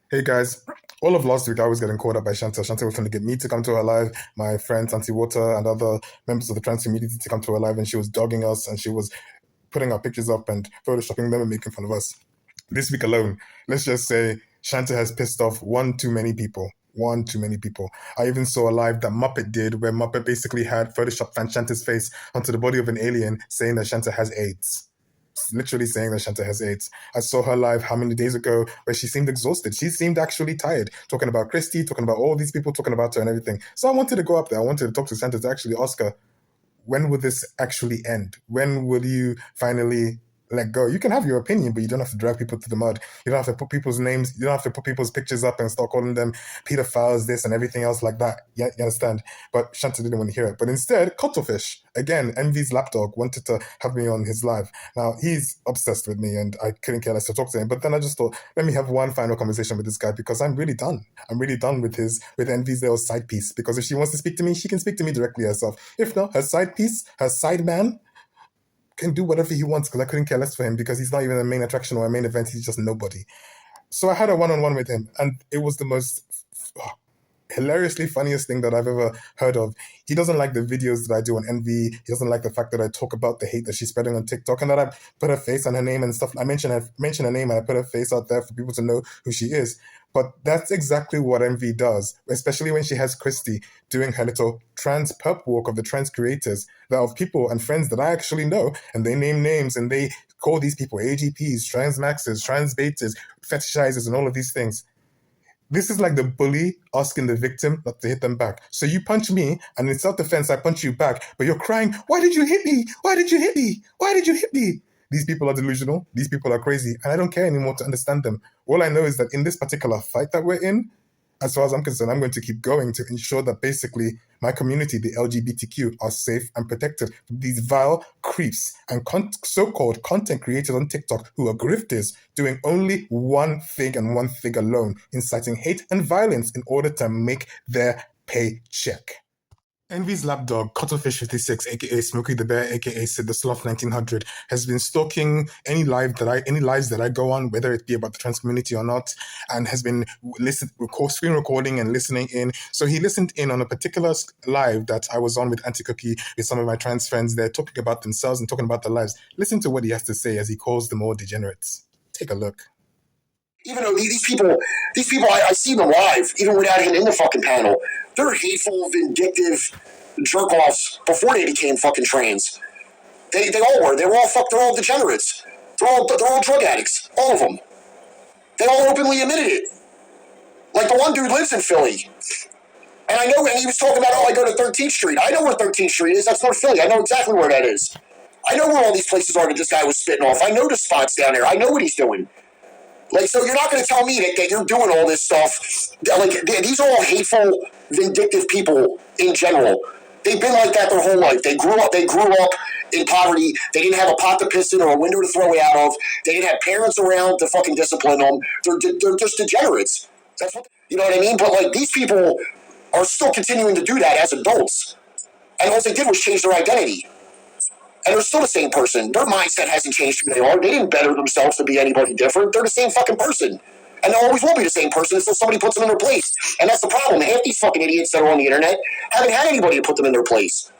Hey guys, all of last week I was getting called up by Shanta. Shanta was trying to get me to come to her live, my friends Auntie Water and other members of the trans community to come to her live, and she was dogging us and she was putting our pictures up and photoshopping them and making fun of us. This week alone, let's just say Shanta has pissed off one too many people. One too many people. I even saw a live that Muppet did where Muppet basically had photoshopped Shanta's face onto the body of an alien saying that Shanta has AIDS, literally saying that Shanta has AIDS. I saw her live how many days ago where she seemed exhausted. She seemed actually tired, talking about Christy, talking about all these people, talking about her and everything. So I wanted to go up there. I wanted to talk to Shanta to actually ask her, when will this actually end? When will you finally let go? You can have your opinion, but you don't have to drag people to the mud. You don't have to put people's names, you don't have to put people's pictures up and start calling them pedophiles, this and everything else like that. Yeah, you understand? But Shanta didn't want to hear it. But instead, Cuttlefish, again, Envy's lapdog, wanted to have me on his live. Now, he's obsessed with me and I couldn't care less to talk to him. But then I just thought, let me have one final conversation with this guy because I'm really done. I'm really done with Envy's little side piece. Because if she wants to speak to me, she can speak to me directly herself. If not, her side piece, her side man, can do whatever he wants because I couldn't care less for him because he's not even a main attraction or a main event. He's just nobody. So I had a one-on-one with him, and it was the most hilariously funniest thing that I've ever heard of. He doesn't like the videos that I do on Envy. He doesn't like the fact that I talk about the hate that she's spreading on TikTok and that I put her face on her name and stuff. I mention her name and I put her face out there for people to know who she is. But that's exactly what Envy does, especially when she has Christy doing her little trans perp walk of the trans creators, that of people and friends that I actually know, and they name names and they call these people AGPs, trans maxes, trans betas, fetishizers, and all of these things. This is like the bully asking the victim not to hit them back. So you punch me, and in self-defense, I punch you back, but you're crying, why did you hit me? Why did you hit me? Why did you hit me? These people are delusional. These people are crazy, and I don't care anymore to understand them. All I know is that in this particular fight that we're in, as far as I'm concerned, I'm going to keep going to ensure that basically my community, the LGBTQ, are safe and protected from these vile creeps and so-called content creators on TikTok who are grifters doing only one thing and one thing alone, inciting hate and violence in order to make their paycheck. Envy's lapdog, Cuttlefish 56, aka Smokey the Bear, aka Sid the Sloth 1900, has been stalking any lives that I go on, whether it be about the trans community or not, and has been screen recording and listening in. So he listened in on a particular live that I was on with Auntie Cookie with some of my trans friends. They're talking about themselves and talking about their lives. Listen to what he has to say as he calls them all degenerates. Take a look. Even though these people, I see them live, even without even in the fucking panel. They're hateful, vindictive jerk offs before they became fucking trans. They all were. They're all degenerates. They're all drug addicts. All of them. They all openly admitted it. Like the one dude lives in Philly. And I know, and he was talking about, I go to 13th Street. I know where 13th Street is. That's North Philly. I know exactly where that is. I know where all these places are that this guy was spitting off. I know the spots down there. I know what he's doing. Like, so you're not going to tell me that you're doing all this stuff. Like, these are all hateful, vindictive people in general. They've been like that their whole life. They grew up in poverty. They didn't have a pot to piss in or a window to throw it out of. They didn't have parents around to fucking discipline them. They're just degenerates. That's what, you know what I mean? But, like, these people are still continuing to do that as adults. And all they did was change their identity. And they're still the same person. Their mindset hasn't changed who they are. They didn't better themselves to be anybody different. They're the same fucking person. And they always will be the same person until somebody puts them in their place. And that's the problem. Half these fucking idiots that are on the internet haven't had anybody to put them in their place.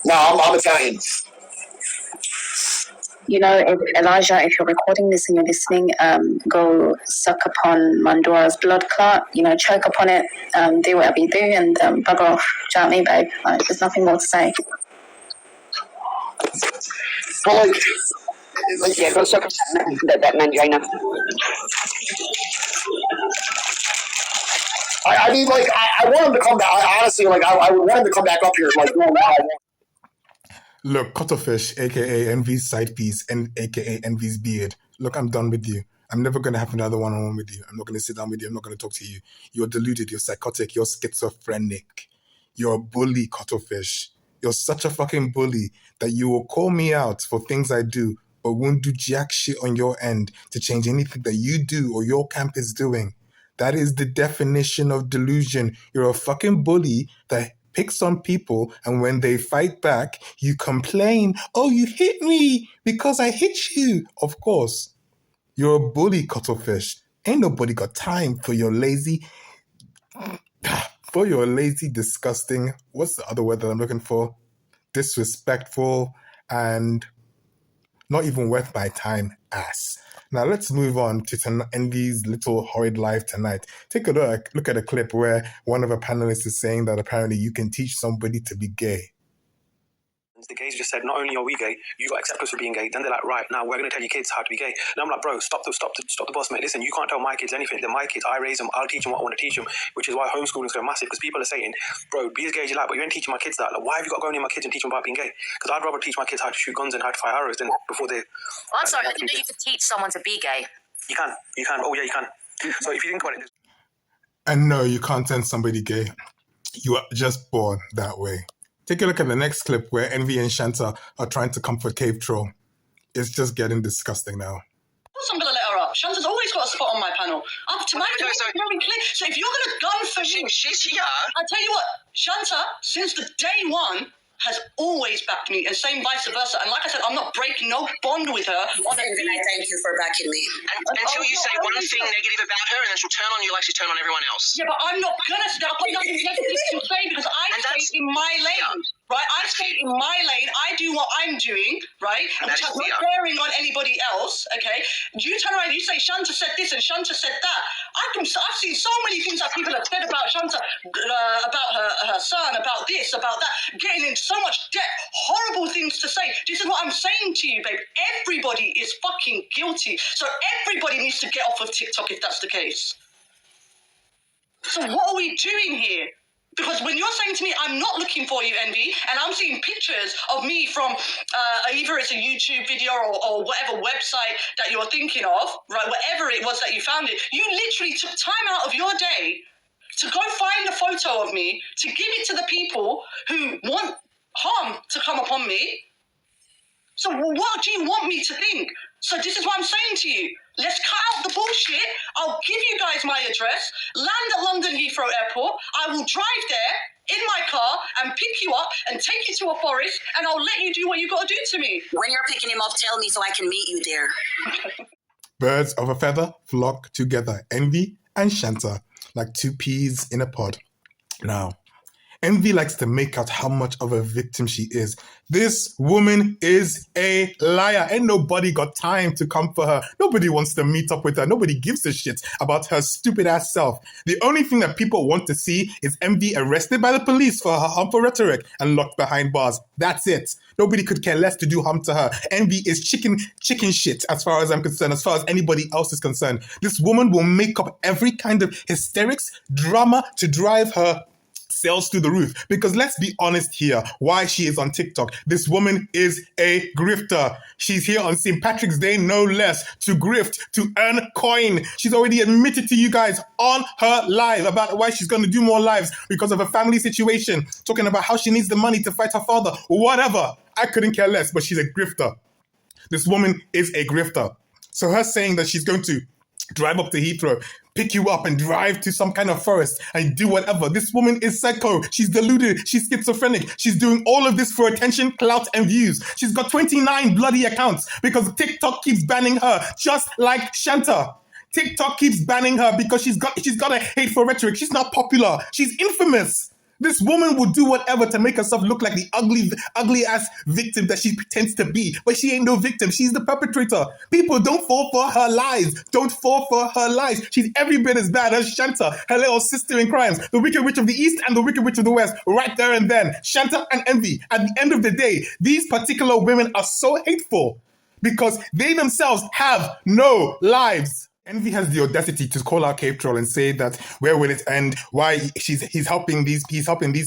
No, I'm Italian. Elijah, if you're recording this and you're listening, go suck upon Mandora's blood clot, choke upon it, do whatever you do, and bugger off. Do you know what I mean, babe? There's nothing more to say. Well, yeah, go suck that mangina. I mean, like, I want him to come back. Honestly, like, I would want him to come back up here, like, Look, Cuttlefish, aka Envy's side piece, and aka Envy's beard. Look, I'm done with you. I'm never going to have another one-on-one with you. I'm not going to sit down with you. I'm not going to talk to you. You're deluded. You're psychotic. You're schizophrenic. You're a bully, Cuttlefish. You're such a fucking bully that you will call me out for things I do, but won't do jack shit on your end to change anything that you do or your camp is doing. That is the definition of delusion. You're a fucking bully that picks on people, and when they fight back, you complain, oh, you hit me because I hit you. Of course. You're a bully, Cuttlefish. Ain't nobody got time for your lazy, disgusting, what's the other word that I'm looking for? Disrespectful and not even worth my time ass. Now let's move on to Envy's little horrid life tonight. Take a look at a clip where one of her panelists is saying that apparently you can teach somebody to be gay. The gays just said, not only are we gay, you got acceptance for being gay. Then they're like, right, now we're going to tell your kids how to be gay. And I'm like, bro, stop the boss, mate. Listen, you can't tell my kids anything. They're my kids. I raise them. I'll teach them what I want to teach them, which is why homeschooling is so massive. Because people are saying, bro, be as gay as you like, but you ain't teaching my kids that. Like, why have you got to go near my kids and teach them about being gay? Because I'd rather teach my kids how to shoot guns and how to fire arrows than before they... I'm sorry, I didn't know you could teach someone to be gay. You can. Oh, yeah, you can. So if you think about it... And no, you can't turn somebody gay. You are just born that way. Take a look at the next clip where Envyy and Shanta are trying to comfort Cave Troll. It's just getting disgusting now. Of course I'm going to let her up. Shanta's always got a spot on my panel. Up to my very clear. So if you're going to gun for me... She's here. I'll tell you what, Shanta, since the day one, has always backed me, and same vice versa. And like I said, I'm not breaking no bond with her. Envyy, thank you for backing me. Until you say one thing negative about her, and then she'll turn on you like she's turned on everyone else. Yeah, but I'm not gonna say. I've got nothing negative to say because I stay in my lane, right? I stay in my lane. I do what I'm doing, right? Which has no bearing on anybody else. Okay? You turn around, you say Shanta said this and Shanta said that. I've seen so many things that people have said about Shanta, about her son, about this, about that, getting into so much debt, horrible things to say. This is what I'm saying to you, babe. Everybody is fucking guilty. So everybody needs to get off of TikTok if that's the case. So what are we doing here? Because when you're saying to me, I'm not looking for you, Envyy, and I'm seeing pictures of me from either it's a YouTube video or whatever website that you're thinking of, right, whatever it was that you found it, you literally took time out of your day to go find a photo of me, to give it to the people who want harm to come upon me. So what do you want me to think? So this is what I'm saying to you. Let's cut out the bullshit. I'll give you guys my address, land at London Heathrow Airport. I will drive there in my car and pick you up and take you to a forest, and I'll let you do what you got to do to me. When you're picking him up, tell me so I can meet you there. Birds of a feather flock together. Envyy and Shanta, like two peas in a pod. Now, Envyy likes to make out how much of a victim she is. This woman is a liar. Ain't nobody got time to come for her. Nobody wants to meet up with her. Nobody gives a shit about her stupid ass self. The only thing that people want to see is Envyy arrested by the police for her harmful rhetoric and locked behind bars. That's it. Nobody could care less to do harm to her. Envyy is chicken shit as far as I'm concerned, as far as anybody else is concerned. This woman will make up every kind of hysterics, drama to drive her sales through the roof. Because let's be honest here, why she is on TikTok. This woman is a grifter. She's here on St. Patrick's Day, no less, to grift, to earn coin. She's already admitted to you guys on her live about why she's going to do more lives because of her family situation, talking about how she needs the money to fight her father, whatever. I couldn't care less, but she's a grifter. This woman is a grifter. So her saying that she's going to drive up to Heathrow, pick you up and drive to some kind of forest and do whatever. This woman is psycho. She's deluded. She's schizophrenic. She's doing all of this for attention, clout, and views. She's got 29 bloody accounts because TikTok keeps banning her, just like Shanta. TikTok keeps banning her because she's got a hateful rhetoric. She's not popular. She's infamous. This woman will do whatever to make herself look like the ugly ass victim that she pretends to be. But she ain't no victim. She's the perpetrator. People, don't fall for her lies. Don't fall for her lies. She's every bit as bad as Shanta, her little sister in crimes. The Wicked Witch of the East and the Wicked Witch of the West. Right there and then. Shanta and Envyy. At the end of the day, these particular women are so hateful because they themselves have no lives. Envyy has the audacity to call out Cave Troll and say that where will it end? Why he's helping these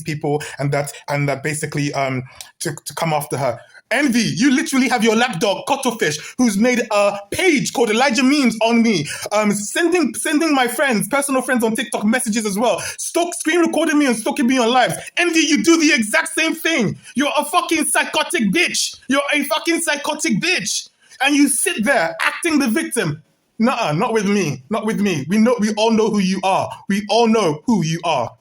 people and that basically to come after her. Envyy, you literally have your lapdog Cuttlefish, who's made a page called Elijah Memes on me, sending my friends, personal friends on TikTok messages as well, screen recording me and stalking me on lives. Envyy, you do the exact same thing. You're a fucking psychotic bitch. You're a fucking psychotic bitch, and you sit there acting the victim. Nuh-uh, not with me. Not with me. We all know who you are. We all know who you are.